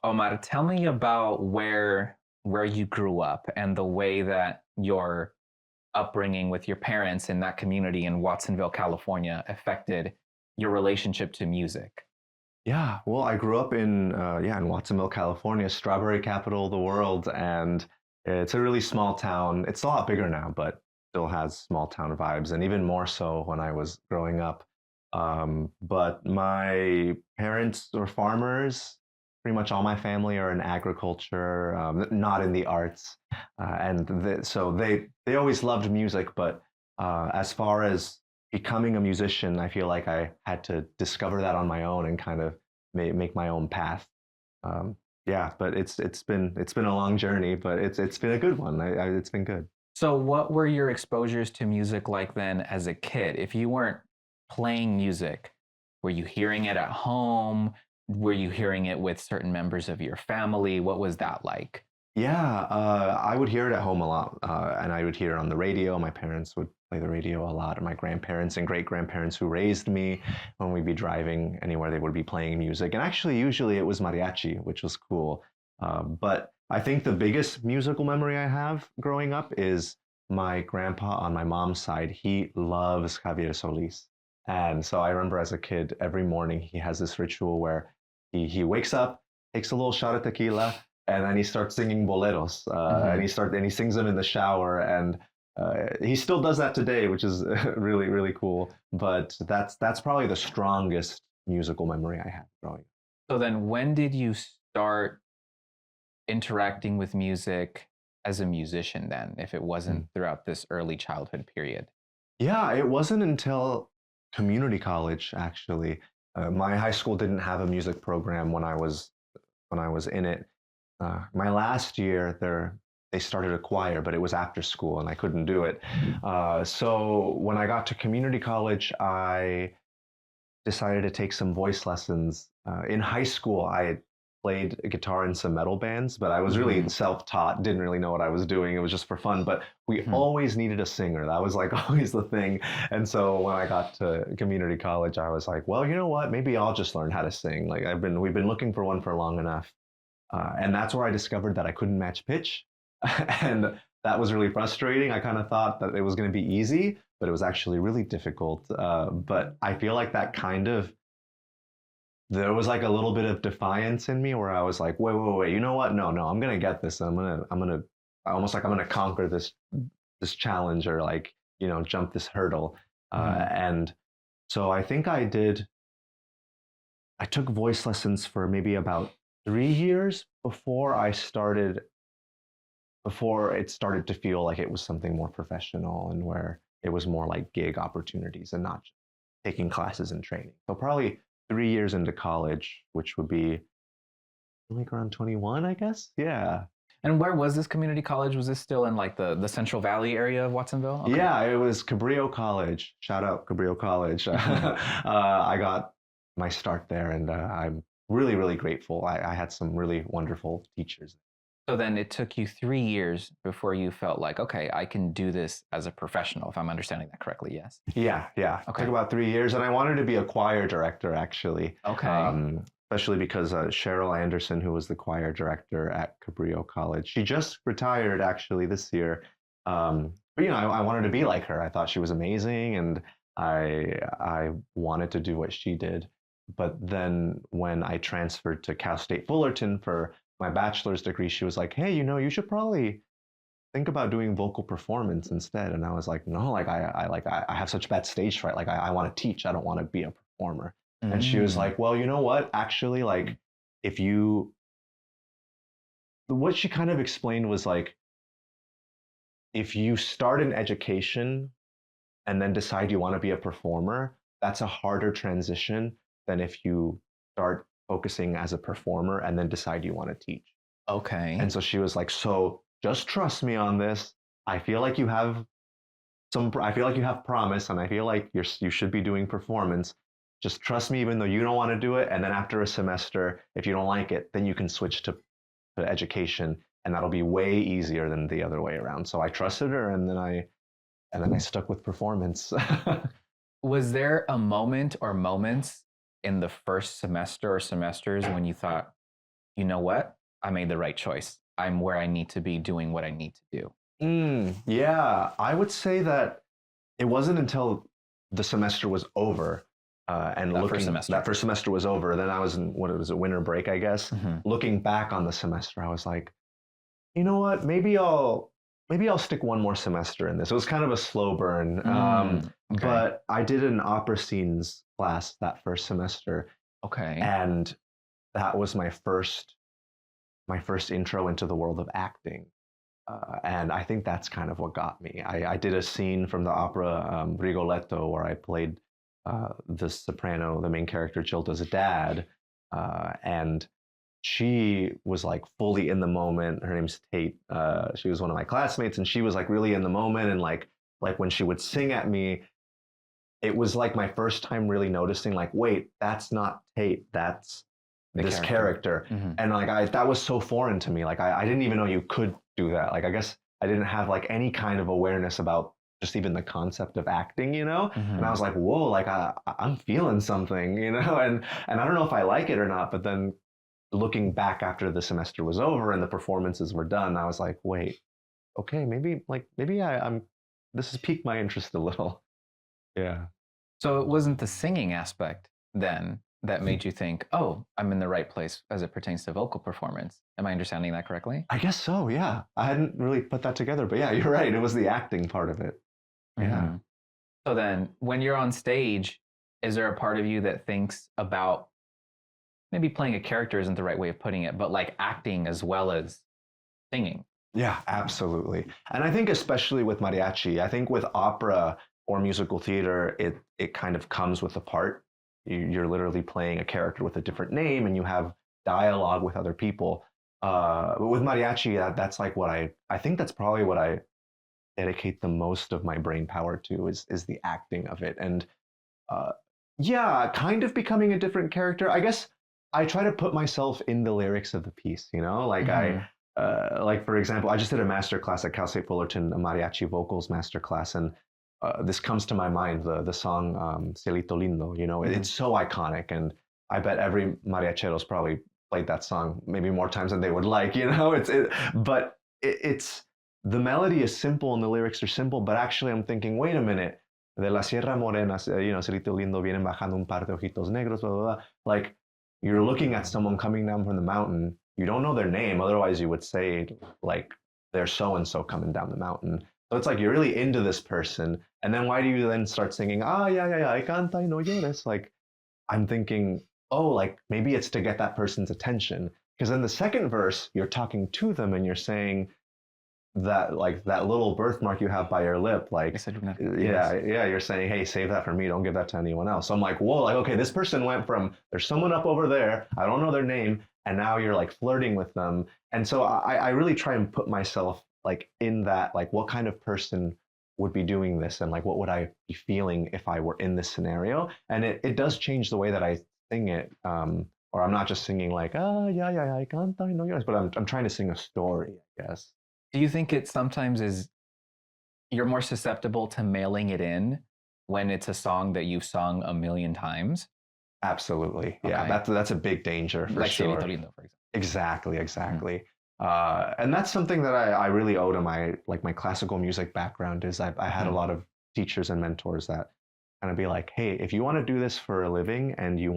Omar, tell me about where you grew up and the way that your upbringing with your parents in that community in Watsonville, California affected your relationship to music. Yeah, well, I grew up in Watsonville, California, strawberry capital of the world, and it's a really small town. It's a lot bigger now, but still has small town vibes, and even more so when I was growing up. But my parents were farmers. Pretty much all my family are in agriculture, not in the arts, so they always loved music. But as far as becoming a musician, I feel like I had to discover that on my own and kind of make my own path. Um, yeah, but it's been a long journey, but it's been a good one. It's been good. So, what were your exposures to music like then as a kid? If you weren't playing music, were you hearing it at home? Were you hearing it with certain members of your family? What was that like? Yeah, I would hear it at home a lot, and I would hear it on the radio. My parents would play the radio a lot, and my grandparents and great grandparents who raised me, when we'd be driving anywhere, they would be playing music. And actually, usually it was mariachi, which was cool. But I think the biggest musical memory I have growing up is my grandpa on my mom's side. He loves Javier Solis. And so I remember as a kid, every morning he has this ritual where he wakes up, takes a little shot of tequila, and then he starts singing boleros, Mm-hmm. and he sings them in the shower, and he still does that today, which is really cool. But that's probably the strongest musical memory I have growing up. So then, when did you start interacting with music as a musician then, if it wasn't Mm. throughout this early childhood period? Yeah, it wasn't until community college actually. My high school didn't have a music program when I was in it. My last year there they started a choir, but it was after school and I couldn't do it. So when I got to community college, I decided to take some voice lessons. In high school, I had played guitar in some metal bands, but I was really Mm-hmm. self-taught, didn't really know what I was doing. It was just for fun. But we Mm-hmm. always needed a singer. That was like always the thing. And so when I got to community college, I was like, well, you know what? Maybe I'll just learn how to sing. Like we've been looking for one for long enough. And that's where I discovered that I couldn't match pitch. And that was really frustrating. I kind of thought that it was going to be easy, but it was actually really difficult. But I feel like there was like a little bit of defiance in me where I was like, wait, you know what? No, I'm going to get this. I'm going to almost like I'm going to conquer this challenge or like, jump this hurdle. Mm-hmm. And so I think I took voice lessons for maybe about 3 years before it started to feel like it was something more professional and where it was more like gig opportunities and not just taking classes and training. So probably 3 years into college, which would be like around 21, I guess. Yeah. And where was this community college? Was this still in like the Central Valley area of Watsonville? Okay. Yeah, it was Cabrillo College. Shout out Cabrillo College. Mm-hmm. I got my start there, and I'm really grateful. I had some really wonderful teachers. So then it took you 3 years before you felt like, okay, I can do this as a professional, if I'm understanding that correctly. Yes. Yeah. It took Okay. about 3 years, and I wanted to be a choir director actually, Okay. especially because Cheryl Anderson, who was the choir director at Cabrillo College, she just retired actually this year. But I wanted to be like her. I thought she was amazing, and I wanted to do what she did. But then when I transferred to Cal State Fullerton for my bachelor's degree, she was like, "Hey, you should probably think about doing vocal performance instead." And I was like, no, like I have such bad stage fright. Like I want to teach. I don't want to be a performer. And she was Mm. like, well, you know what? Actually, like if you what she kind of explained was like if you start an education and then decide you want to be a performer, that's a harder transition than if you start focusing as a performer and then decide you want to teach. Okay. And so she was like, so just trust me on this. I feel like you have I feel like you have promise, and I feel like you should be doing performance. Just trust me, even though you don't want to do it. And then after a semester, if you don't like it, then you can switch to education, and that'll be way easier than the other way around. So I trusted her, and then I stuck with performance. Was there a moment or moments in the first semester or semesters when you thought, you know what? I made the right choice. I'm where I need to be doing what I need to do. Yeah, I would say that it wasn't until the semester was over and That first looking semester. that first semester was over. Then I was in what it was a winter break, I guess. Mhm. Looking back on the semester, I was like, you know what? Maybe I'll stick one more semester in this. It was kind of a slow burn, Okay. but I did an opera scenes class that first semester, Okay. and that was my first intro into the world of acting. And I think that's kind of what got me. I did a scene from the opera Rigoletto where I played the soprano, the main character Gilda's dad, and she was like fully in the moment. Her name's Tate. She was one of my classmates, and she was like really in the moment. And like when she would sing at me, it was like my first time really noticing, like, wait, that's not Tate. That's The this character. Mhm. And like that was so foreign to me. Like I didn't even know you could do that. Like I guess I didn't have like any kind of awareness about just even the concept of acting, you know? And I Mhm. was like, whoa, like I'm feeling something, you know? And I don't know if I like it or not, but then looking back after the semester was over and the performances were done, I was like, wait, okay, maybe I'm this has piqued my interest a little. Yeah. So it wasn't the singing aspect then that made you think, oh, I'm in the right place as it pertains to vocal performance. Am I understanding that correctly? I guess so, yeah. I hadn't really put that together, but yeah, you're right. It was the acting part of it. Yeah. Mhm. So then when you're on stage, is there a part of you that thinks about maybe playing a character isn't the right way of putting it, but like acting as well as singing? Yeah, absolutely. And I think especially with mariachi, I think with opera or musical theater, it kind of comes with the part. You're literally playing a character with a different name, and you have dialogue with other people. But with mariachi, that's like what I think that's probably what I dedicate the most of my brain power to is the acting of it. And uh, yeah, kind of becoming a different character. I guess I try to put myself in the lyrics of the piece, you know? Mhm. Like for example, I just did a master class at Cal State Fullerton, a mariachi vocals master class, and this comes to my mind, the song Cielito Lindo, you know? Mhm. It's so iconic, and I bet every mariachero's probably played that song maybe more times than they would like, you know? But it's, the melody is simple and the lyrics are simple, but actually I'm thinking, wait a minute, de la Sierra Morena, Cerrito Lindo, vienen bajando un par de ojitos negros, blah, blah, blah. Like, you're looking at someone coming down from the mountain. You don't know their name. Otherwise, you would say, like, they're so and so coming down the mountain. So it's like you're really into this person. And then why do you then start singing, ah, yeah, I canta y no llores? Like, I'm thinking, oh, like, maybe it's to get that person's attention. Because in the second verse, you're talking to them and you're saying, that like that little birthmark you have by your lip, I like said you're not. yeah, you're saying, hey, save that for me, don't give that to anyone else. So I'm like, whoa, like, okay, this person went from there's someone up over there, I don't know their name, and now you're like flirting with them. And so I really try and put myself like in that, like, what kind of person would be doing this, and like what would I be feeling if I were in this scenario. And it does change the way that I sing it, or I'm not just singing like, ah, yeah, I canta y no llores, but I'm trying to sing a story, I guess. Do you think it sometimes is you're more susceptible to mailing it in when it's a song that you've sung a million times? Absolutely. Yeah, Okay. that's a big danger for Like Cielito sure. Lindo, for example. Exactly, Mhm. exactly. And that's something that I really owe to my classical music background is I had a Mhm. lot of teachers and mentors that kind of be like, hey, if you want to do this for a living and to you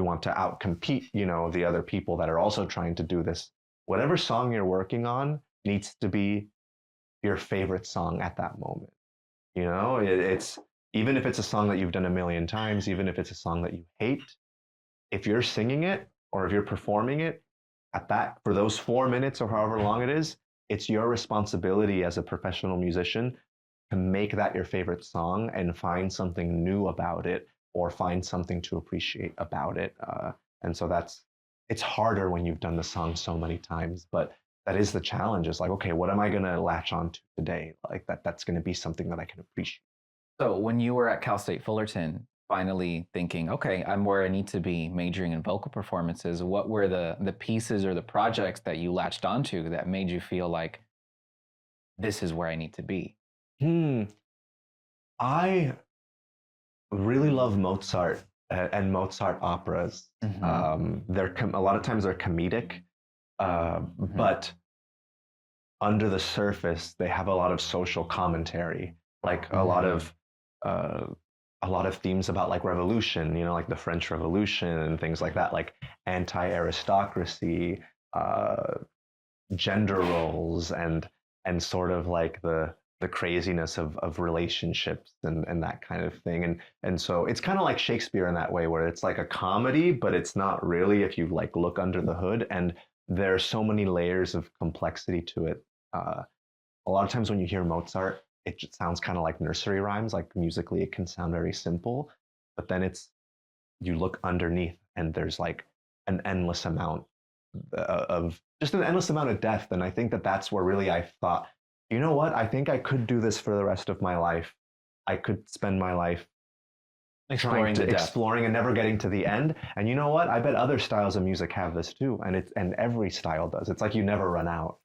want to outcompete, you know, the other people that are also trying to do this, whatever song you're working on needs to be your favorite song at that moment. You know, it's even if it's a song that you've done a million times, even if it's a song that you hate, if you're singing it or if you're performing it at that for those 4 minutes or however long it is, it's your responsibility as a professional musician to make that your favorite song and find something new about it or find something to appreciate about it. And so it's harder when you've done the song so many times, but that is the challenge. Is like, okay, what am I going to latch on to today? Like that's going to be something that I can appreciate. So when you were at Cal State Fullerton, finally thinking, okay, I'm where I need to be, majoring in vocal performances, what were the pieces or the projects that you latched onto that made you feel like this is where I need to be? I really love Mozart and Mozart operas. They're a lot of times they're comedic, but under the surface they have a lot of social commentary, like uh, a lot of themes about like revolution, like the French Revolution and things like that, like anti-aristocracy, uh, gender roles, and sort of like the craziness of relationships and that kind of thing. And so it's kind of like Shakespeare in that way, where it's like a comedy, but it's not really if you like look under the hood. And there's so many layers of complexity to it. A lot of times when you hear Mozart, it just sounds kind of like nursery rhymes. Like musically, it can sound very simple, but then you look underneath, and there's like an endless amount of just an endless amount of depth. And I think that that's where really I thought, you know what? I think I could do this for the rest of my life. I could spend my life exploring and never getting to the end. And you know what? I bet other styles of music have this too. And every style does. It's like you never run out.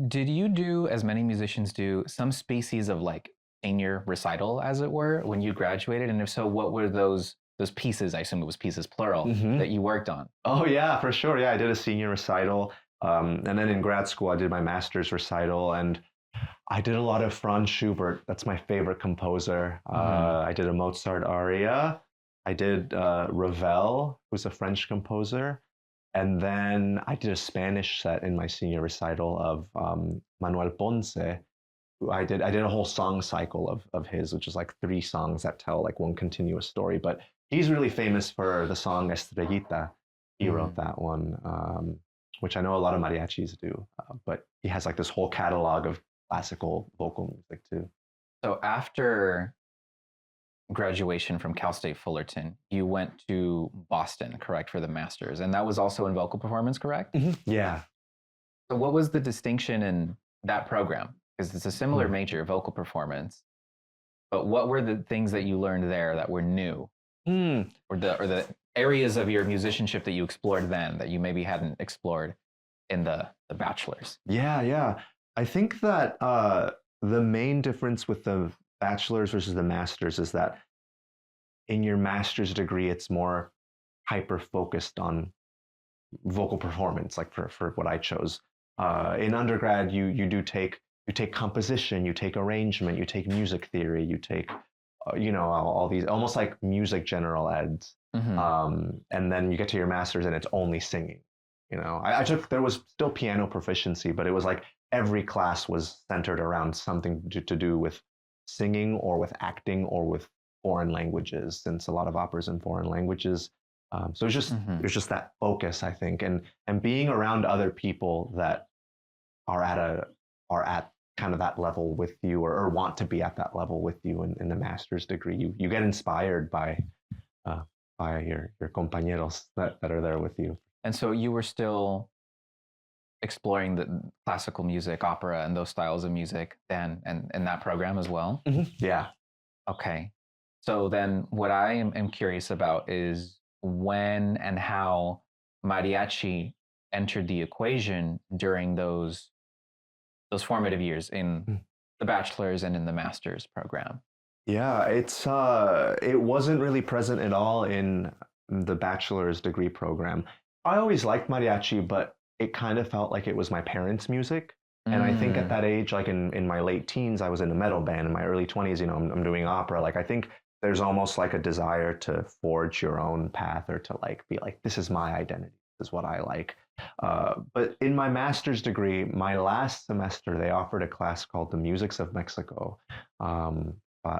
Did you do, as many musicians do, some species of like senior recital, as it were, when you graduated? And if so, what were those pieces? I assume it was pieces plural that you worked on. Oh yeah, for sure. Yeah, I did a senior recital, and then in grad school I did my master's recital, and I did a lot of Franz Schubert. That's my favorite composer. I did a Mozart aria. I did Ravel, who's a French composer. And then I did a Spanish set in my senior recital of Manuel Ponce. I did a whole song cycle of his, which is like 3 songs that tell like one continuous story. But he's really famous for the song Estrellita. He wrote that one, which I know a lot of mariachis do. But he has like this whole catalog of classical vocal music too. So after graduation from Cal State Fullerton, you went to Boston, correct, for the master's, and that was also in vocal performance, correct? Yeah. So what was the distinction in that program? Because it's a similar major, vocal performance, but what were the things that you learned there that were new, or the areas of your musicianship that you explored then that you maybe hadn't explored in the bachelor's? Yeah. I think that the main difference with the bachelor's versus the master's is that in your master's degree, it's more hyper focused on vocal performance, like for what I chose. In undergrad, you take composition, you take arrangement, you take music theory, you take all these almost like music general eds, and then you get to your master's and it's only singing. There was still piano proficiency, but it was like every class was centered around something to do with singing or with acting or with foreign languages, since a lot of operas in foreign languages. So it's just that focus, I think, and being around other people that are at kind of that level with you, or want to be at that level with you in the master's degree. You get inspired by your compañeros that are there with you. And so you were still exploring the classical music, opera, and those styles of music then, and in that program as well? Yeah. Okay. So then what I am curious about is when and how mariachi entered the equation during those formative years in the bachelor's and in the master's program. Yeah, it wasn't really present at all in the bachelor's degree program. I always liked mariachi, but it kind of felt like it was my parents' music. And I think at that age, like in my late teens, I was in a metal band. In my early 20s, I'm doing opera. Like I think there's almost like a desire to forge your own path, or to like be like, this is my identity, this is what I like. But in my master's degree, my last semester, they offered a class called The Musics of Mexico,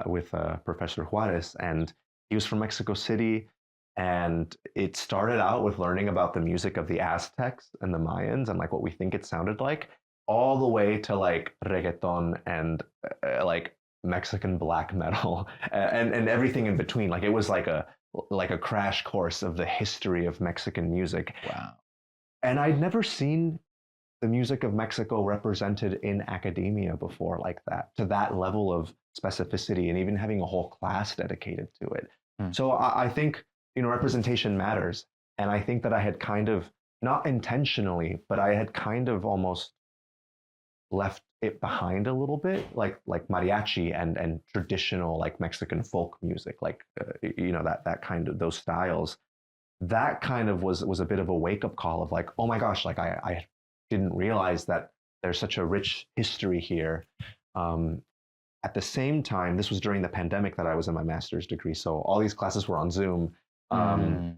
with Professor Juarez, and he was from Mexico City. And it started out with learning about the music of the Aztecs and the Mayans and like what we think it sounded like, all the way to like reggaeton and like Mexican black metal and everything in between. Like it was like a crash course of the history of Mexican music. Wow. And I'd never seen the music of Mexico represented in academia before like that, to that level of specificity, and even having a whole class dedicated to it. So I think representation matters. And I think that I had kind of, not intentionally, but I had kind of almost left it behind a little bit, like mariachi and traditional like Mexican folk music, like that kind of those styles. That kind of was a bit of a wake up call of like, oh my gosh, like I didn't realize that there's such a rich history here. Um, at the same time, this was during the pandemic that I was in my master's degree, so all these classes were on Zoom. Mm.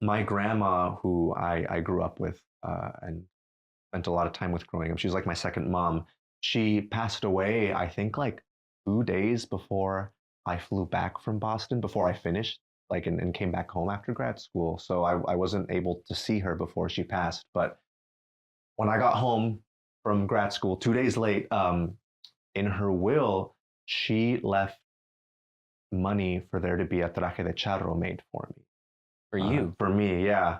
My grandma, who I grew up with and spent a lot of time with growing up, she was like my second mom. She passed away, I think, like 2 days before I flew back from Boston, before I finished, like, and came back home after grad school. So I wasn't able to see her before she passed. But when I got home from grad school 2 days late, in her will, she left money for there to be a traje de charro made for me. For you? For me, yeah.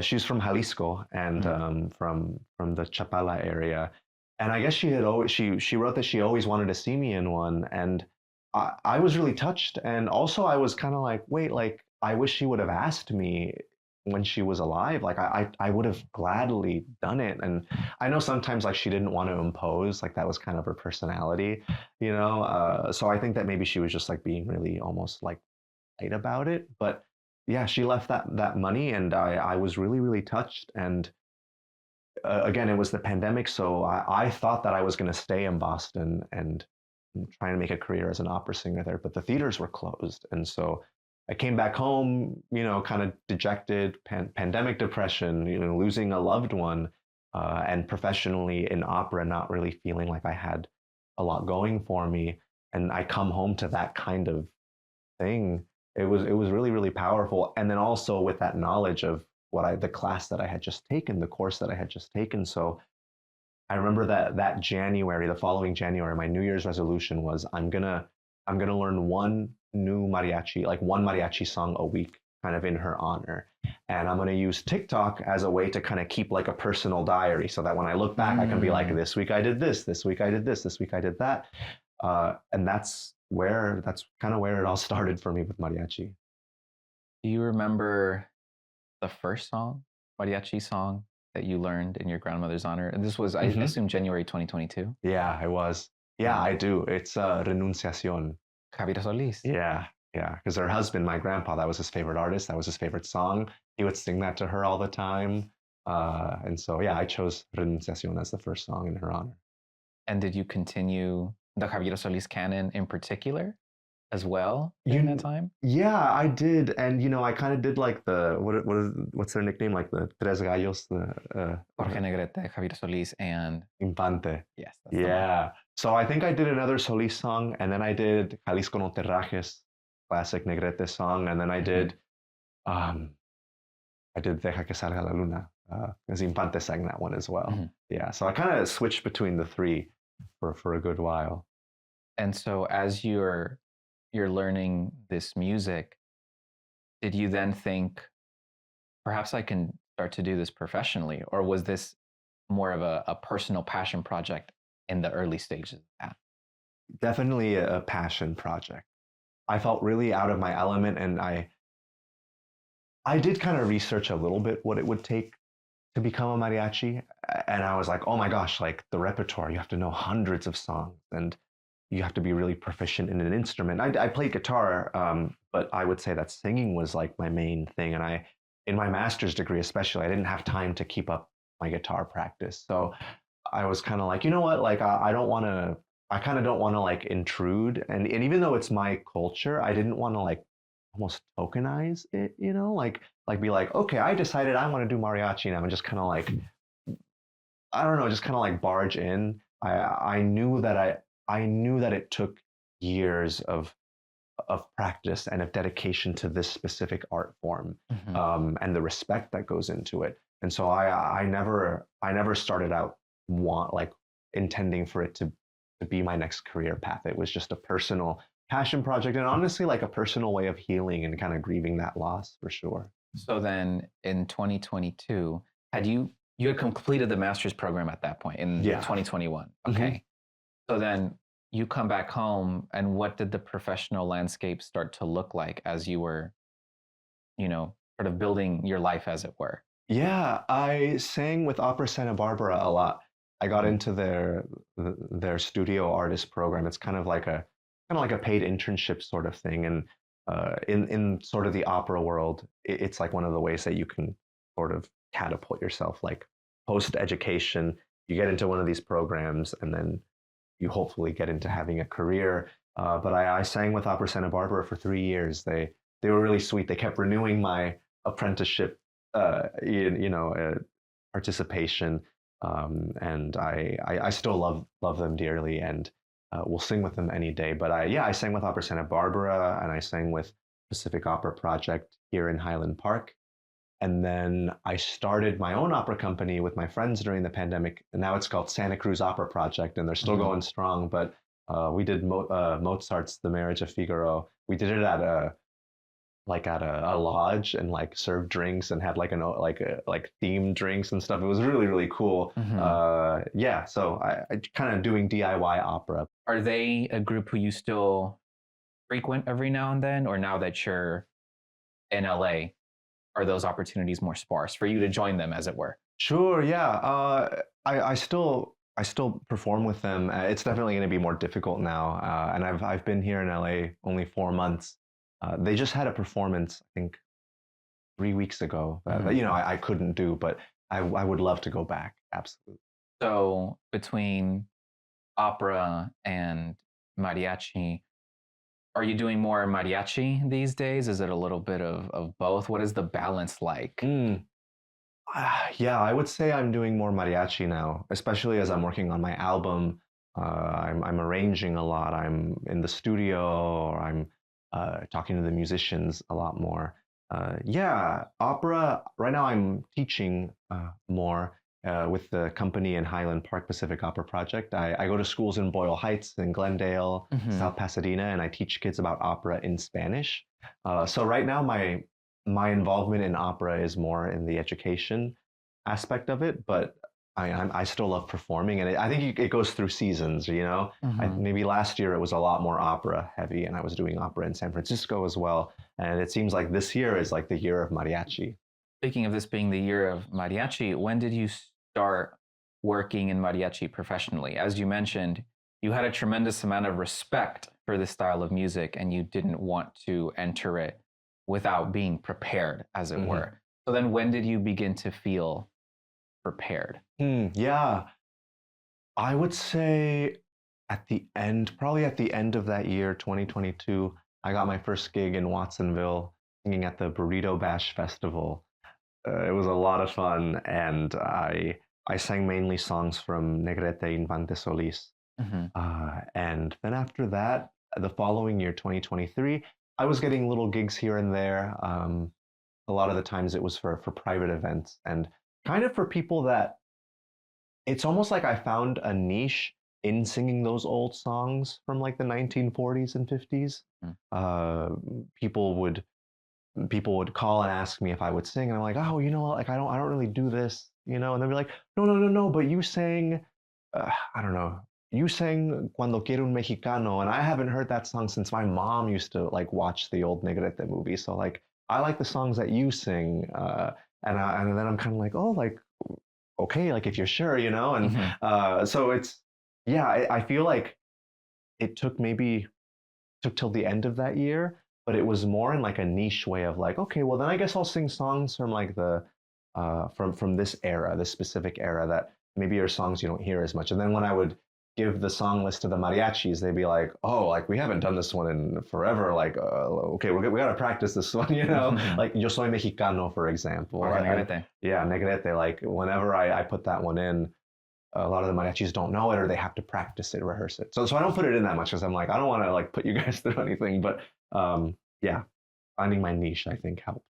She's from Jalisco and Mm. from the Chapala area, and I guess she had always she wrote that she always wanted to see me in one, and I was really touched, and also I was kind of like, wait, like I wish she would have asked me when she was alive, like I would have gladly done it, and I know sometimes like she didn't want to impose, like that was kind of her personality, so I think that maybe she was just like being really almost like light about it, but yeah, she left that money, and I was really really touched. And again, it was the pandemic, so I thought that I was going to stay in Boston and try and make a career as an opera singer there, but the theaters were closed, and so I came back home, kind of dejected, pandemic depression, losing a loved one, and professionally in opera, not really feeling like I had a lot going for me, and I come home to that kind of thing. It was really really powerful, and then also with that knowledge of the class that I had just taken, the course that I had just taken. So I remember that January, the following January, my New Year's resolution was I'm gonna learn one new mariachi, like one mariachi song a week, kind of in her honor, and I'm gonna use TikTok as a way to kind of keep like a personal diary, so that when I look back, I can be like, Mm. this week I did this week I did this week I did that, and that's kind of where it all started for me with mariachi. Do you remember the first song, mariachi song that you learned in your grandmother's honor? And this was, I Hmm. assume, January 2022. Yeah, I was. Yeah, Yeah. I do. It's Renunciacion. Javier Solis. Yeah, yeah. Because her husband, my grandpa, that was his favorite artist. That was his favorite song. He would sing that to her all the time. And so, yeah, I chose Renunciacion as the first song in her honor. And did you continue the Javier Solis canon in particular as well during that You, time? yeah, I did, and I kind of did like what's their nickname? Like the Tres Gallos, Jorge Negrete, Javier Solis, and Infante. yes, that's the one. Yeah. So I think I did another Solis song, and then I did Jalisco no te rajes, classic Negrete song, and then Mhm. um, I did Deja que salga la luna, because Infante sang that one as well. Mhm. Yeah. So I kind of switched between the three for a good while. And so as you're learning this music, did you then think perhaps I can start to do this professionally, or was this more of a personal passion project in the early stages of that? Definitely a passion project. I felt really out of my element, and I did kind of research a little bit what it would take to become a mariachi, and I was like, oh my gosh, like the repertoire, you have to know hundreds of songs, and you have to be really proficient in an instrument. I played guitar, but I would say that singing was like my main thing, and in my master's degree especially, I didn't have time to keep up my guitar practice, so I was kind of like, you know what, like I don't want to. I kind of don't want to like intrude, and even though it's my culture, I didn't want to like almost tokenize it, like be like, okay, I decided I want to do mariachi, and I'm just kind of like, I don't know, just kind of like barge in. I knew that it took years of practice and of dedication to this specific art form, Mhm. and the respect that goes into it. And so I never started out like intending for it to be my next career path. It was just a personal passion project, and honestly like a personal way of healing and kind of grieving that loss for sure. So then in 2022, you had completed the master's program at that point in Yeah. 2021. Hmm. Okay. So then you come back home, and what did the professional landscape start to look like as you were, sort of building your life as it were? Yeah, I sang with Opera Santa Barbara a lot. I got into their studio artist program. It's kind of like a paid internship sort of thing. And in sort of the opera world, it's like one of the ways that you can sort of catapult yourself, like post education. You get into one of these programs, and then you hopefully get into having a career. But I sang with Opera Santa Barbara for 3 years. They were really sweet. They kept renewing my apprenticeship, participation, and I still love them dearly, and will sing with them any day. But I sang with Opera Santa Barbara, and I sang with Pacific Opera Project here in Highland Park. And then I started my own opera company with my friends during the pandemic. And now it's called Santa Cruz Opera Project, and they're still going strong. But we did Mozart's The Marriage of Figaro. We did it at a lodge, and like served drinks and had like themed drinks and stuff. It was really really cool. Yeah, so I kind of doing DIY opera. Are they a group who you still frequent every now and then, or now that you're in LA, are those opportunities more sparse for you to join them, as it were? Sure, yeah. I still perform with them. It's definitely going to be more difficult now, and I've been here in LA only 4 months. They just had a performance, I think, 3 weeks ago that I couldn't do, but I would love to go back. Absolutely. So between opera and mariachi, are you doing more mariachi these days? Is it a little bit of both? What is the balance like? Yeah, I would say I'm doing more mariachi now, especially as I'm working on my album. I'm arranging a lot. I'm in the studio, or I'm talking to the musicians a lot more. Yeah, opera. Right now, I'm teaching more with the company in Highland Park, Pacific Opera Project. I go to schools in Boyle Heights and Glendale, South Pasadena, and I teach kids about opera in Spanish. So right now, my involvement in opera is more in the education aspect of it, but I still love performing, and I think it goes through seasons. Maybe last year it was a lot more opera heavy, and I was doing opera in San Francisco as well. And it seems like this year is like the year of mariachi. Speaking of this being the year of mariachi, when did you start working in mariachi professionally? As you mentioned, you had a tremendous amount of respect for this style of music, and you didn't want to enter it without being prepared, as it were. So then when did you begin to feel prepared? Yeah, I would say probably at the end of that year, 2022, I got my first gig in Watsonville singing at the Burrito Bash Festival. It was a lot of fun, and I sang mainly songs from Negrete Infante Solis. And then after that, the following year, 2023, I was getting little gigs here and there. A lot of the times it was for private events, and kind of for people that it's almost like I found a niche in singing those old songs from like the 1940s and 50s. People would call and ask me if I would sing, and I'm like, oh, like I don't really do this, and they'd be like, no, but you sang, I don't know, you sang Cuando Quiero un Mexicano, and I haven't heard that song since my mom used to like watch the old Negrete movie. So like, I like the songs that you sing, and then I'm kind of like, oh, like, okay, like if you're sure, and so it's, yeah, I feel like it took till the end of that year, but it was more in like a niche way of like, okay, well then I guess I'll sing songs from like the from this era, this specific era that maybe are songs you don't hear as much. And then when I would give the song list to the mariachis, they'd be like, oh, like we haven't done this one in forever. Like, okay, we got to practice this one, like Yo Soy Mexicano, for example. Or Negrete. Yeah, Negrete. Like whenever I put that one in, a lot of the mariachis don't know it, or they have to practice it, rehearse it. So I don't put it in that much because I'm like, I don't want to like put you guys through anything. But yeah, finding my niche, I think, helped.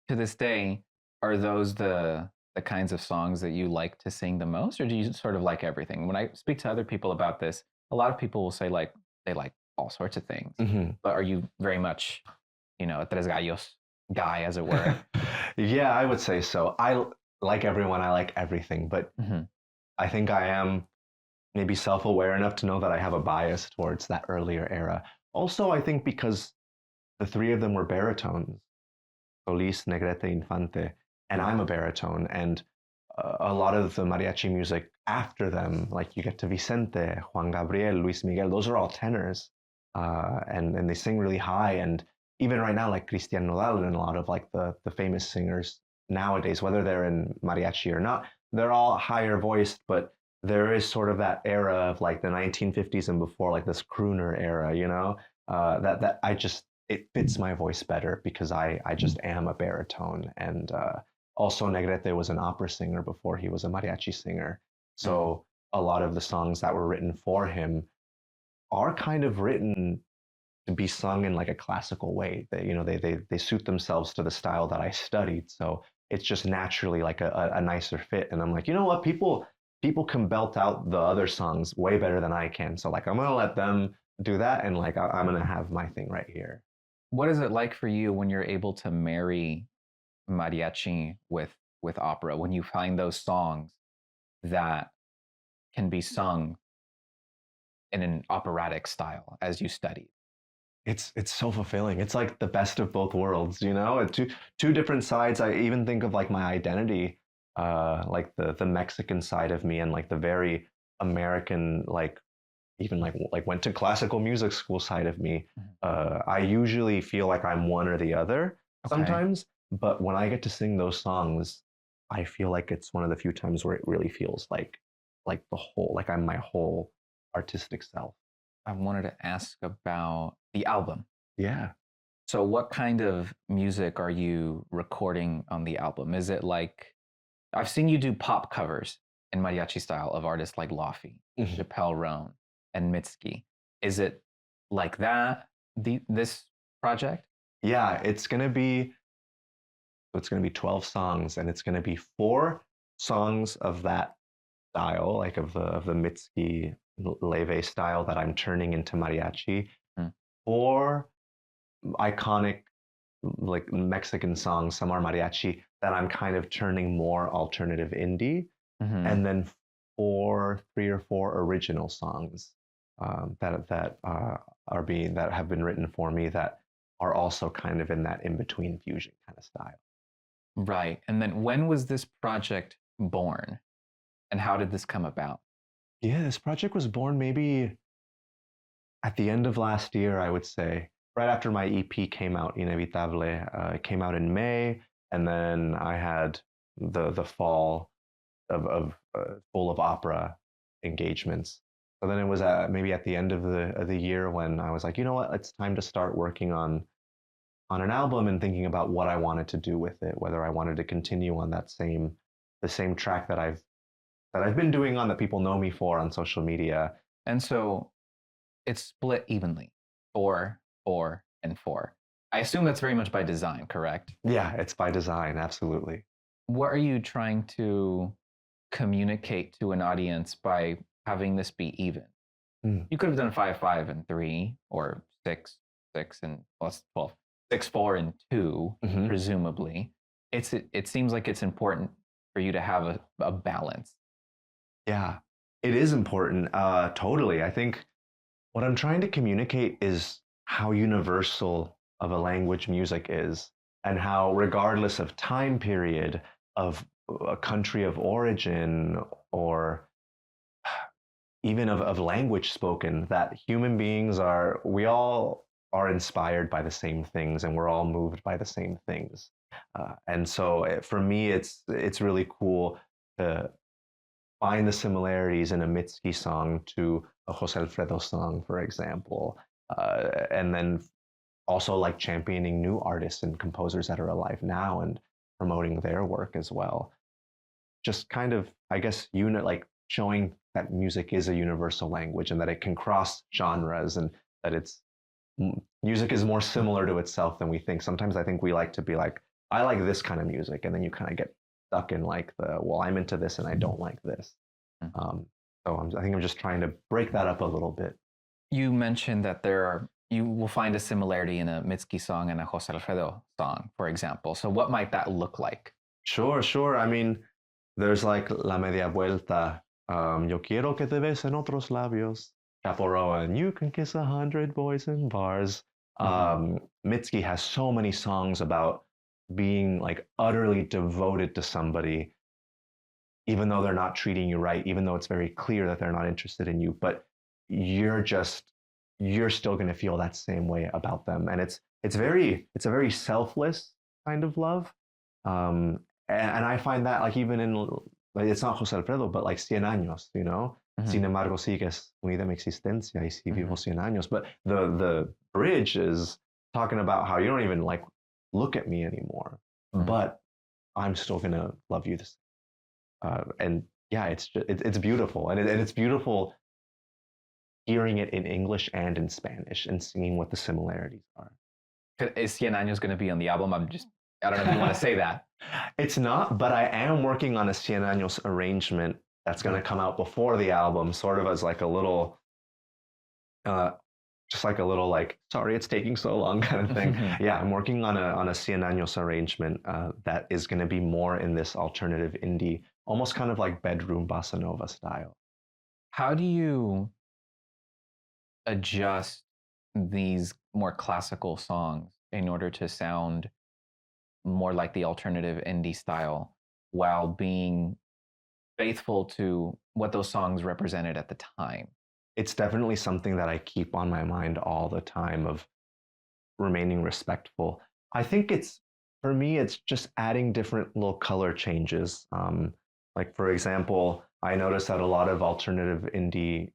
To this day, are those the kinds of songs that you like to sing the most, or do you sort of like everything? When I speak to other people about this, a lot of people will say like they like all sorts of things. But are you very much, Tres Gallos guy, as it were? Yeah, I would say so. I like everyone. I like everything, but I think I am maybe self-aware enough to know that I have a bias towards that earlier era. Also, I think because the three of them were baritones, Solis, Negrete, Infante, and I'm a baritone, and a lot of the mariachi music after them, like you get to Vicente, Juan Gabriel, Luis Miguel, those are all tenors, and they sing really high. And even right now, like Cristian Nodal and a lot of like the famous singers nowadays, whether they're in mariachi or not, they're all higher voiced, but there is sort of that era of like the 1950s and before, like this crooner era, you know, that I just it fits my voice better because I just am a baritone. And also Negrete was an opera singer before he was a mariachi singer. So a lot of the songs that were written for him are kind of written to be sung in like a classical way. They suit themselves to the style that I studied. So it's just naturally like a nicer fit. And I'm like, you know what, people can belt out the other songs way better than I can. So like I'm gonna let them do that, and like I'm gonna have my thing right here. What is it like for you when you're able to marry mariachi with opera? When you find those songs that can be sung in an operatic style as you studied? It's so fulfilling. It's like the best of both worlds, you know? Two different sides. I even think of like my identity, like the Mexican side of me and like the very American, like even like went to classical music school side of me. Mhm. I usually feel like I'm one or the other Okay. sometimes, but when I get to sing those songs, I feel like it's one of the few times where it really feels like the whole, like I'm my whole artistic self. I wanted to ask about the album. Yeah. So, what kind of music are you recording on the album? Is it like I've seen you do pop covers in mariachi style of artists like Laffy, Mhm. Chappelle Roan, and Mitski. Is it like that? This project? Yeah, it's gonna be 12 songs, and it's gonna be four songs of that style, like of the Mitski leve style that I'm turning into mariachi. Mm. Four iconic like Mexican songs, some are mariachi, that I'm kind of turning more alternative indie, Hmm. and then three or four original songs that have been written for me that are also kind of in that in between fusion kind of style. Right. And then when was this project born? And how did this come about? Yeah, this project was born maybe at the end of last year, I would say, right after my EP came out, Inevitable. It came out in May, and then I had the fall of full of opera engagements. So then it was maybe at the end of the year when I was like, you know what, it's time to start working on an album and thinking about what I wanted to do with it, whether I wanted to continue on the same track that I've been doing on that people know me for on social media. And so it's split evenly, four, four, and four. I assume that's very much by design, correct? Yeah, it's by design, absolutely. What are you trying to communicate to an audience by having this be even? Mm. You could have done five, five, and three, or six, six, and well, six, four, and two, Hmm. presumably. It seems like it's important for you to have a balance. Yeah, it is important. Totally. I think what I'm trying to communicate is how universal of a language music is, and how, regardless of time period, of a country of origin, or even of language spoken, that human beings we all are inspired by the same things, and we're all moved by the same things. And so for me, it's really cool to find the similarities in a Mitski song to a Jose Alfredo song, for example, and then also like championing new artists and composers that are alive now and promoting their work as well. Just kind of, I guess, like showing that music is a universal language and that it can cross genres, and that music is more similar to itself than we think. Sometimes I think we like to be like, I like this kind of music, and then you kind of get stuck in like well, I'm into this and I don't like this. Mm. I think I'm just trying to break that up a little bit. You mentioned that you will find a similarity in a Mitski song and a Jose Alfredo song, for example. So what might that look like? Sure, sure. I mean, there's like La Media Vuelta. Yo quiero que te besen otros labios. Chappelle Roan, you can kiss 100 boys in bars. Mhm. Mitski has so many songs about being like utterly devoted to somebody, even though they're not treating you right, even though it's very clear that they're not interested in you, but you're just you're still going to feel that same way about them. And it's a very selfless kind of love. And I find that like even in like, it's not Jose Alfredo, but like Cien Años, you know, sin embargo sigues unida mi existencia y si vivo cien años. But the bridge is talking about how you don't even like look at me anymore, but I'm still gonna love you this. And yeah, it's beautiful, and it's beautiful hearing it in English and in Spanish and seeing what the similarities are. Is Cien Años going to be on the album? I don't know if you want to say that. It's not, but I am working on a Cien Años arrangement that's going to come out before the album, sort of as like a little, just like a little like, sorry, it's taking so long kind of thing. Yeah, I'm working on a Cien Años arrangement that is going to be more in this alternative indie, almost kind of like bedroom bossa nova style. How do you adjust these more classical songs in order to sound more like the alternative indie style while being faithful to what those songs represented at the time? It's definitely something that I keep on my mind all the time of remaining respectful. I think for me, it's just adding different little color changes. Like, for example, I noticed that a lot of alternative indie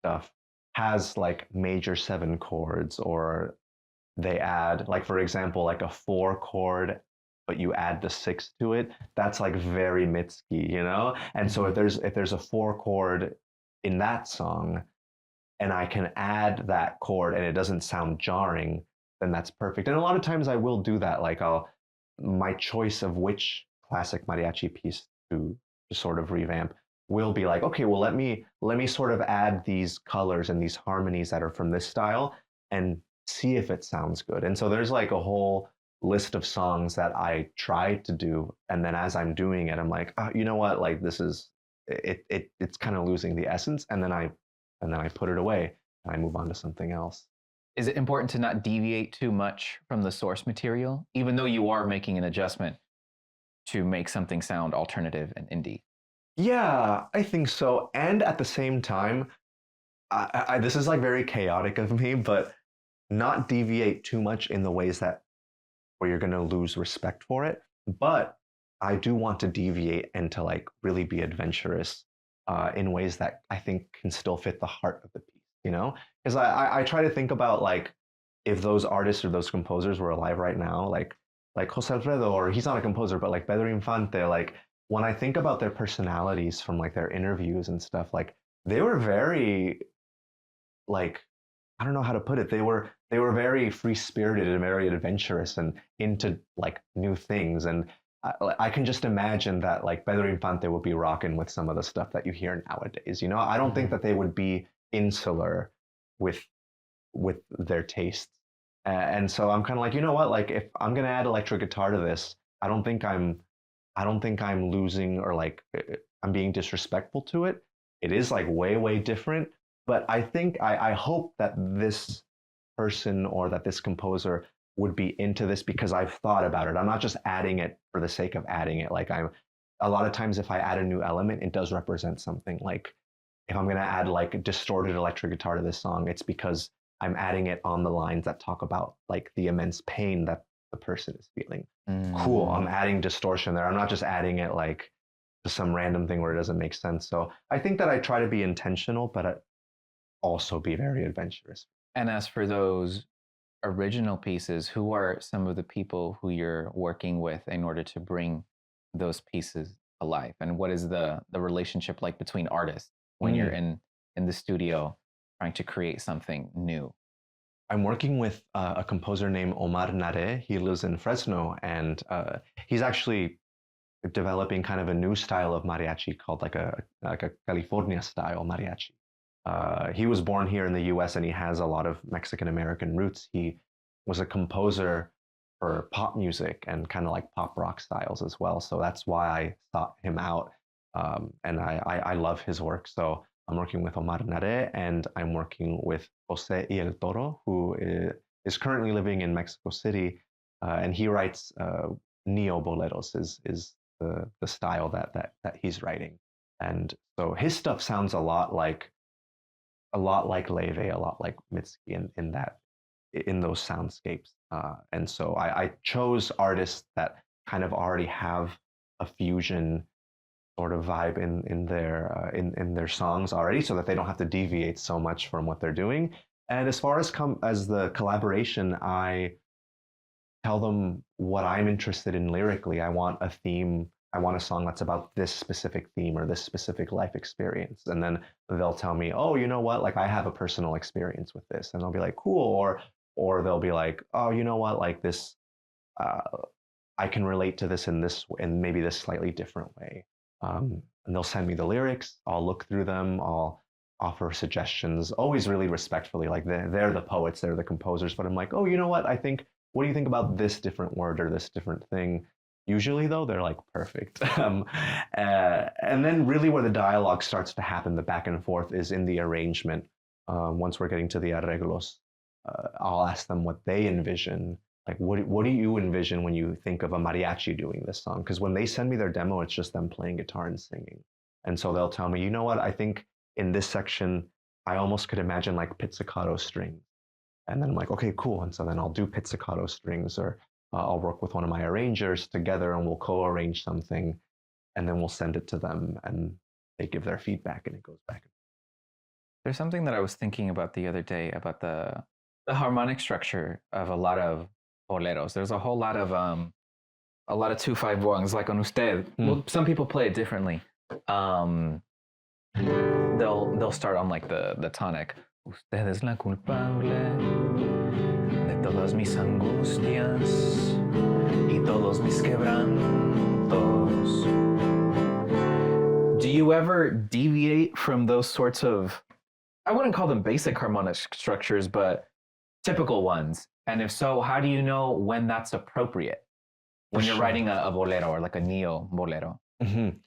stuff has like major 7 chords, or they add, like, for example, like a 4 chord, but you add the 6 to it. That's like very Mitski, you know? And so if there's a 4 chord in that song, and I can add that chord and it doesn't sound jarring, then that's perfect. And a lot of times I will do that. Like my choice of which classic mariachi piece to sort of revamp will be like, okay, well, let me sort of add these colors and these harmonies that are from this style and see if it sounds good. And so there's like a whole list of songs that I try to do, and then as I'm doing it, I'm like, oh, you know what, like this is it's kind of losing the essence, and then I put it away and I move on to something else. Is it important to not deviate too much from the source material, even though you are making an adjustment to make something sound alternative and indie? Yeah, I think so. And at the same time, this is like very chaotic of me, but not deviate too much in the ways that where you're going to lose respect for it. But I do want to deviate and to like really be adventurous in ways that I think can still fit the heart of the piece, you know? Because I try to think about like if those artists or those composers were alive right now, like Jose Alfredo, or he's not a composer, but like Pedro Infante, like when I think about their personalities from like their interviews and stuff, like they were very like, I don't know how to put it. They were very free spirited and very adventurous and into like new things. And I can just imagine that like Pedro Infante would be rocking with some of the stuff that you hear nowadays. You know, I don't think that they would be insular with their tastes. And so I'm kind of like, you know what? Like if I'm gonna add electric guitar to this, I don't think I'm losing or like I'm being disrespectful to it. It is like way different. But I think I hope that this person or that this composer would be into this because I've thought about it. I'm not just adding it for the sake of adding it. Like a lot of times if I add a new element, it does represent something. Like if I'm gonna add like a distorted electric guitar to this song, it's because I'm adding it on the lines that talk about like the immense pain that the person is feeling. Cool, I'm adding distortion there. I'm not just adding it like to some random thing where it doesn't make sense. So I think that I try to be intentional, but also be very adventurous. And as for those original pieces, who are some of the people who you're working with in order to bring those pieces alive? And what is the relationship like between artists when you're in the studio trying to create something new? I'm working with a composer named Omar Alejandro. He lives in Fresno, and he's actually developing kind of a new style of mariachi called like a California style mariachi. He was born here in the US and he has a lot of Mexican American roots. He was a composer for pop music and kind of like pop rock styles as well. So that's why I sought him out. And I love his work. So I'm working with Omar Nare, and I'm working with Jose y el Toro, who is currently living in Mexico City. And he writes neo boleros, is the style that he's writing. And so his stuff sounds a lot like Leve, a lot like Mitski in those soundscapes. And so I chose artists that kind of already have a fusion sort of vibe in their songs already, so that they don't have to deviate so much from what they're doing. And as far as the collaboration, I tell them what I'm interested in lyrically. I want a theme. I want a song that's about this specific theme or this specific life experience. And then they'll tell me, oh, you know what? Like I have a personal experience with this. And I'll be like, cool. Or they'll be like, oh, you know what? Like this, I can relate to this in maybe this slightly different way. And they'll send me the lyrics. I'll look through them. I'll offer suggestions, always really respectfully. Like they're the poets, they're the composers. But I'm like, oh, you know what? What do you think about this different word or this different thing? Usually, though, they're like perfect. And then really where the dialogue starts to happen, the back and forth, is in the arrangement. Once we're getting to the arreglos, I'll ask them what they envision. Like, what do you envision when you think of a mariachi doing this song? Because when they send me their demo, it's just them playing guitar and singing. And so they'll tell me, you know what, I think in this section, I almost could imagine like pizzicato strings. And then I'm like, okay, cool. And so then I'll do pizzicato strings, or I'll work with one of my arrangers together and we'll co-arrange something, and then we'll send it to them and they give their feedback and it goes back. There's something that I was thinking about the other day about the harmonic structure of a lot of boleros. There's a whole lot of 2-5-1s, like on Usted. Well, some people play it differently. They'll start on like the tonic. Usted es la culpable de todas mis angustias y todos mis quebrantos. Do you ever deviate from those sorts of, I wouldn't call them basic harmonic structures, but typical ones? And if so, how do you know when that's appropriate when you're writing a bolero or like a neo bolero? Mm-hmm.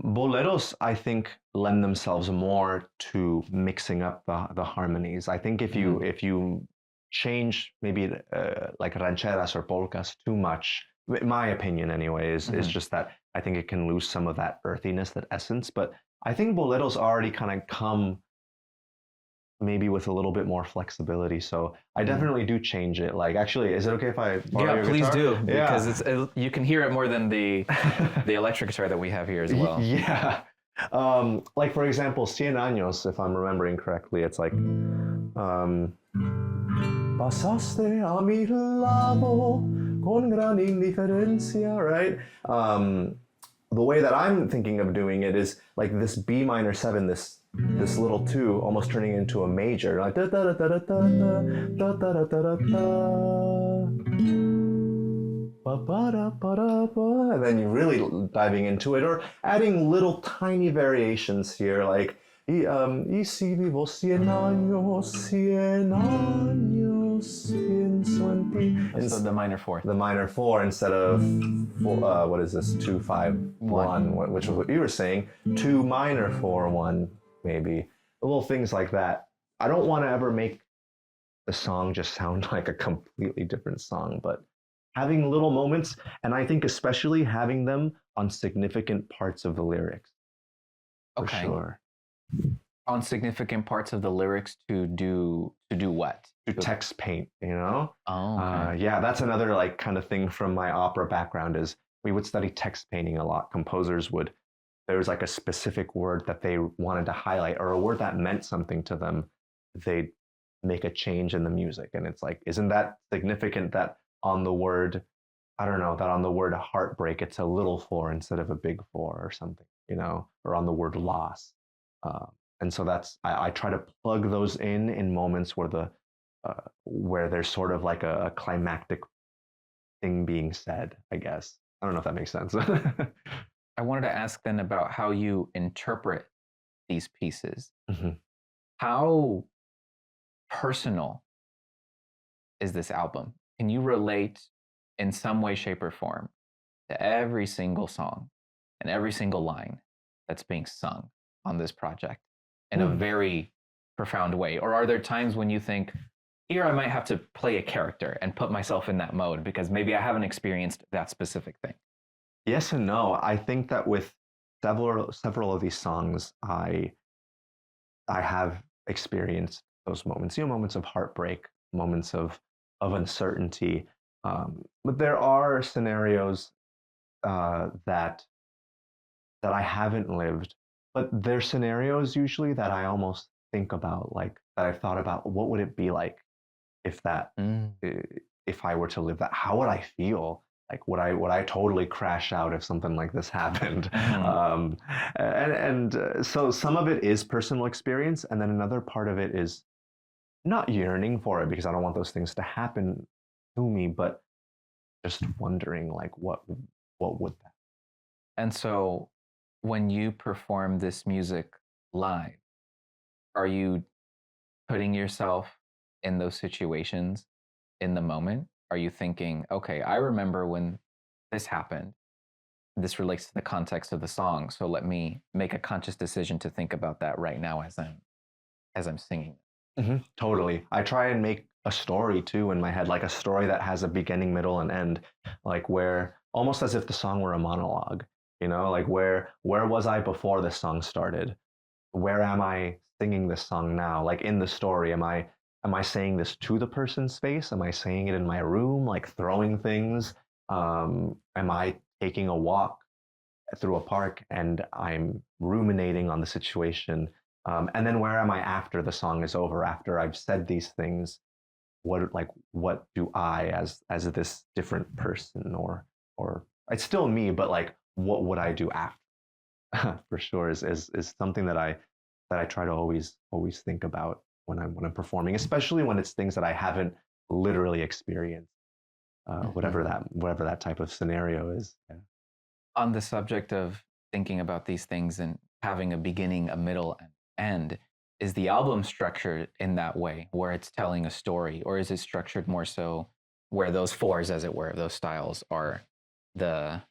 Boleros, I think, lend themselves more to mixing up the harmonies. I think if you change maybe like rancheras or polkas too much, in my opinion anyway, is just that I think it can lose some of that earthiness, that essence. But I think boleros already kind of come maybe with a little bit more flexibility. So I definitely do change it. Like, actually, is it okay if I borrow your please guitar? do, because you can hear it more than the electric guitar that we have here as well. Yeah. Like, for example, Cien Años, if I'm remembering correctly, it's like pasaste a mi lado con gran indiferencia, right? The way that I'm thinking of doing it is like this B minor 7, this little 2 almost turning into a major, like da da da da da da da da da da da, and then you're really diving into it, or adding little tiny variations here, like y si vivo 100 años, 100 años pienso en ti. So the minor 4. The minor 4 instead of what is this, 2-5-1, which was what you were saying, 2 minor 4-1. Maybe little things like that. I don't want to ever make the song just sound like a completely different song, but having little moments, and I think especially having them on significant parts of the lyrics. For sure. On significant parts of the lyrics to do what? To text paint, you know? Oh, okay. Yeah, that's another like kind of thing from my opera background, is we would study text painting a lot. Composers would, there was like a specific word that they wanted to highlight, or a word that meant something to them, they'd make a change in the music. And it's like, isn't that significant that on the word, I don't know, that on the word heartbreak, it's a little 4 instead of a big 4 or something, you know, or on the word loss. And so that's, I try to plug those in moments where there's sort of like a climactic thing being said, I guess. I don't know if that makes sense. I wanted to ask then about how you interpret these pieces. How personal is this album? Can you relate in some way, shape, or form to every single song and every single line that's being sung on this project in a very profound way? Or are there times when you think, here I might have to play a character and put myself in that mode because maybe I haven't experienced that specific thing? Yes and no. I think that with several of these songs, I have experienced those moments, moments of heartbreak, moments of uncertainty. But there are scenarios that I haven't lived, but they're scenarios usually that I almost think about, like that I've thought about. What would it be like if that Mm. if I were to live that? How would I feel? Like would I totally crash out if something like this happened? Mhm. So some of it is personal experience, and then another part of it is not yearning for it because I don't want those things to happen to me, but just wondering like what would that? And so when you perform this music live, are you putting yourself in those situations in the moment? Are you thinking, okay, I remember when this happened. This relates to the context of the song. So let me make a conscious decision to think about that right now as I'm singing. Totally. I try and make a story too in my head, like a story that has a beginning, middle, and end, like where almost as if the song were a monologue, like where was I before this song started? Where am I singing this song now? Like in the story, am I saying this to the person's face? Am I saying it in my room, like throwing things? Am I taking a walk through a park and I'm ruminating on the situation? And then where am I after the song is over? After I've said these things, what do I as this different person or it's still me, but like what would I do after? For sure is something that I try to always think about when I'm performing, especially when it's things that I haven't literally experienced, Mhm. whatever that type of scenario is. Yeah. On the subject of thinking about these things and having a beginning, a middle, and end, is the album structured in that way where it's telling a story, or is it structured more so where those fours, as it were, those styles are the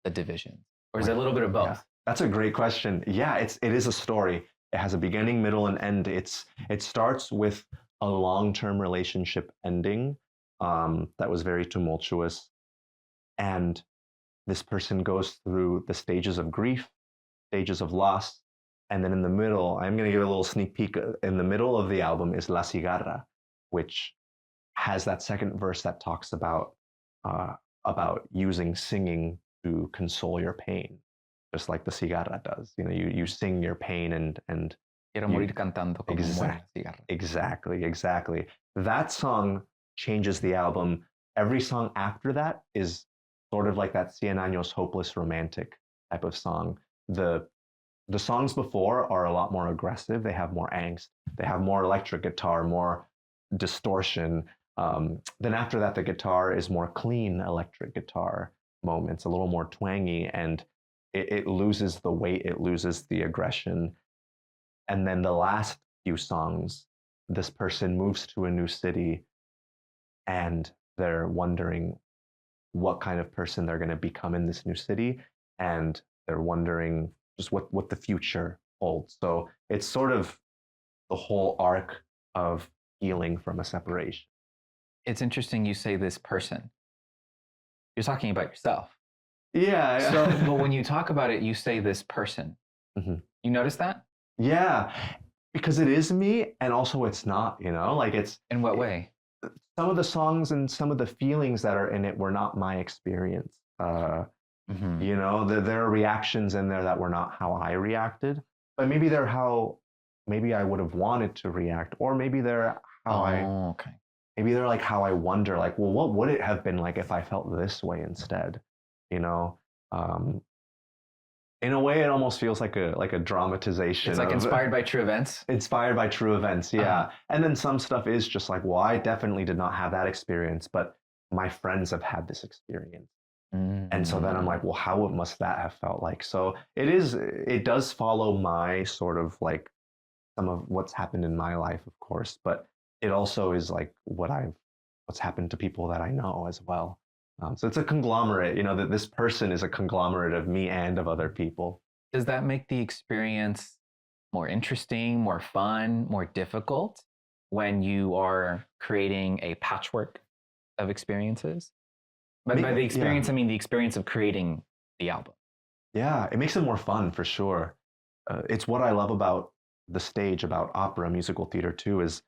the divisions, or is it a Right. little bit of Yeah. both? That's a great question. Yeah, it is a story. It has a beginning, middle, and end. It starts with a long-term relationship ending that was very tumultuous, and this person goes through the stages of grief, stages of loss, and then in the middle, I'm going to give a little sneak peek. In the middle of the album is La Cigarra, which has that second verse that talks uh, about using singing to console your pain, just like the cigarra does. You sing your pain and Quiero you morir cantando como mueren exact las cigarras. exactly. That song changes the album. Every song after that is sort of like that Cien Años hopeless romantic type of song. The songs before are a lot more aggressive. They have more angst. They have more electric guitar, more distortion. Then after that, the guitar is more clean electric guitar moments, a little more twangy, and it loses the weight, it loses the aggression. And then the last few songs, this person moves to a new city and they're wondering what kind of person they're going to become in this new city. And they're wondering just what the future holds. So it's sort of the whole arc of healing from a separation. It's interesting you say this person. You're talking about yourself. So, but Yeah. when you talk about it, you say this person. Mhm. You notice that? Yeah. Because it is me and also it's not, like In what way? some of the songs and some of the feelings that are in it were not my experience. Hmm. There are reactions in there that were not how I reacted, but maybe they're how maybe I would have wanted to react, or maybe they're how I Oh, okay. maybe they're like how I wonder, like, well, what would it have been like if I felt this way instead? You know, um, in a way, it almost feels like a It's dramatization like of inspired by true events. inspired by true events. Uh-huh. Yeah, and then some stuff is just like, well, I definitely did not have that experience, but my friends have had this experience. And so then I'm Mm. like, well, how must that have felt like? So it does follow my sort of like some of what's happened in my life, of course, but it also is like what's happened to people that I know as well. So it's a conglomerate, that this person is a conglomerate of me and of other people. Does that make the experience more interesting, more fun, more difficult when you are creating a patchwork of experiences? But by the Yeah. experience, I mean the experience of creating the album. Yeah, it makes it more fun for sure. It's what I love about the stage, about opera, musical theater too, is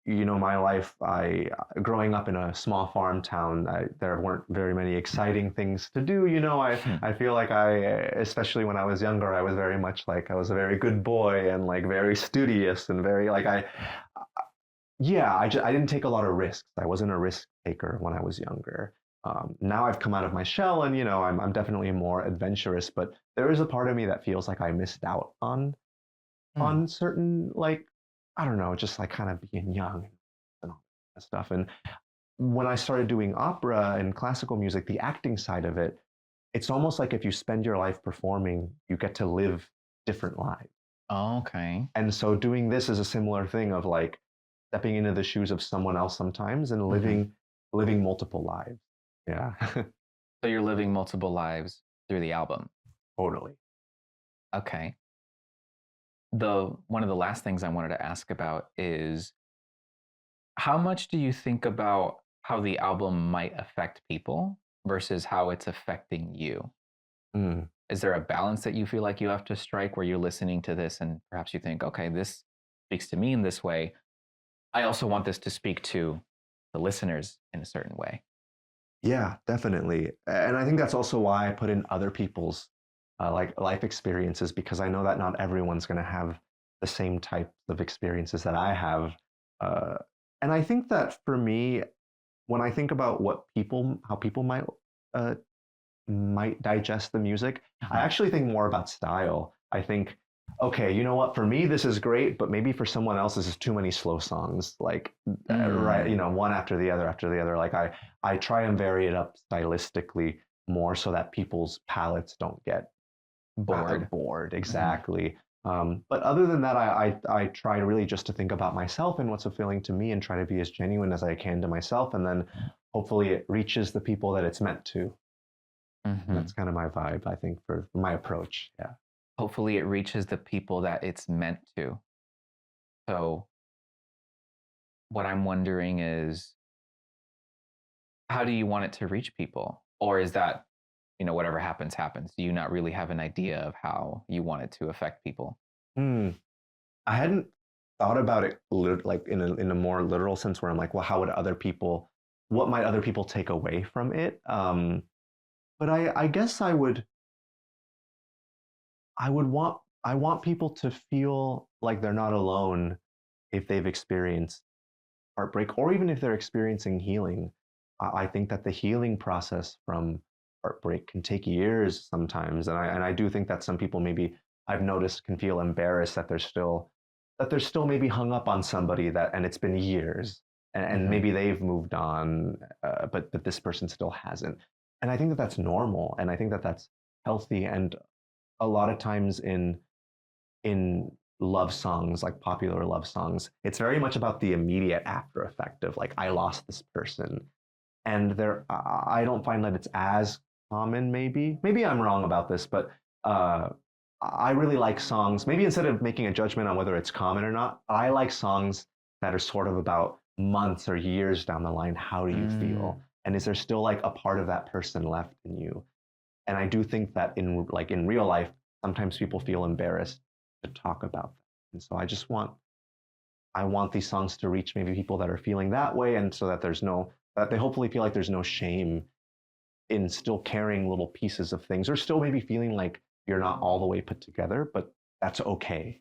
my life, I growing up in a small farm town, there weren't very many exciting things to do. Hmm. I feel like especially when I was younger, I was very much like I was a very good boy and like very studious and very like I didn't take a lot of risks. I wasn't a risk taker when I was younger. Now I've come out of my shell and I'm definitely more adventurous, but there is a part of me that feels like I missed out Hmm. on certain, like, I don't know, just like kind of being young and all that stuff. And when I started doing opera and classical music, the acting side of it, it's almost like if you spend your life performing, you get to live different lives. Okay. And so doing this is a similar thing of like stepping into the shoes of someone else sometimes and Hmm. living multiple lives. Yeah, So you're living multiple lives through the album. totally. Okay. The one of the last things I wanted to ask about is how much do you think about how the album might affect people versus how it's affecting you? Mm. Is there a balance that you feel like you have to strike where you're listening to this and perhaps you think, okay, this speaks to me in this way. I also want this to speak to the listeners in a certain way. Yeah, definitely. And I think that's also why I put in other people's like life experiences because I know that not everyone's going to have the same types of experiences that I have. Uh, and I think that for me, when I think about how people uh, might digest the music, I Mhm. actually think more about style. I think, okay, you know what? For me, this is great, but maybe for someone else, this is too many slow songs. Like, right, Mm, one after the other. Like, I try and vary it up stylistically more so that people's palates don't get bored. bored. Mhm. Exactly. But other than that, I try really just to think about myself and what's fulfilling to me, and try to be as genuine as I can to myself, and then hopefully it reaches the people that it's meant to. That's Mhm. kind of my vibe, I think, for my approach. Yeah. Hopefully, it reaches the people that it's meant to. So, what I'm wondering is, how do you want it to reach people? Or is that, whatever happens, happens? Do you not really have an idea of how you want it to affect people? Hmm. I hadn't thought about it like in a more literal sense where I'm like, well, what might other people take away from it? But I guess I would want I want people to feel like they're not alone if they've experienced heartbreak or even if they're experiencing healing. I think that the healing process from heartbreak can take years sometimes, and I do think that some people maybe I've noticed can feel embarrassed that they're still maybe hung up on somebody that and it's been years and Mhm. maybe they've moved on, but this person still hasn't. And I think that that's normal, and I think that that's healthy. And a lot of times in love songs, like popular love songs, it's very much about the immediate after effect of like I lost this person, and I don't find that it's as common. Maybe I'm wrong about this, but uh, I really like songs. Maybe instead of making a judgment on whether it's common or not, I like songs that are sort of about months or years down the line. How do you Mm. feel? And is there still like a part of that person left in you? And I do think that in real life, sometimes people feel embarrassed to talk about that. And so I want these songs to reach maybe people that are feeling that way, and so that that they hopefully feel like there's no shame in still carrying little pieces of things, or still maybe feeling like you're not all the way put together, but that's okay.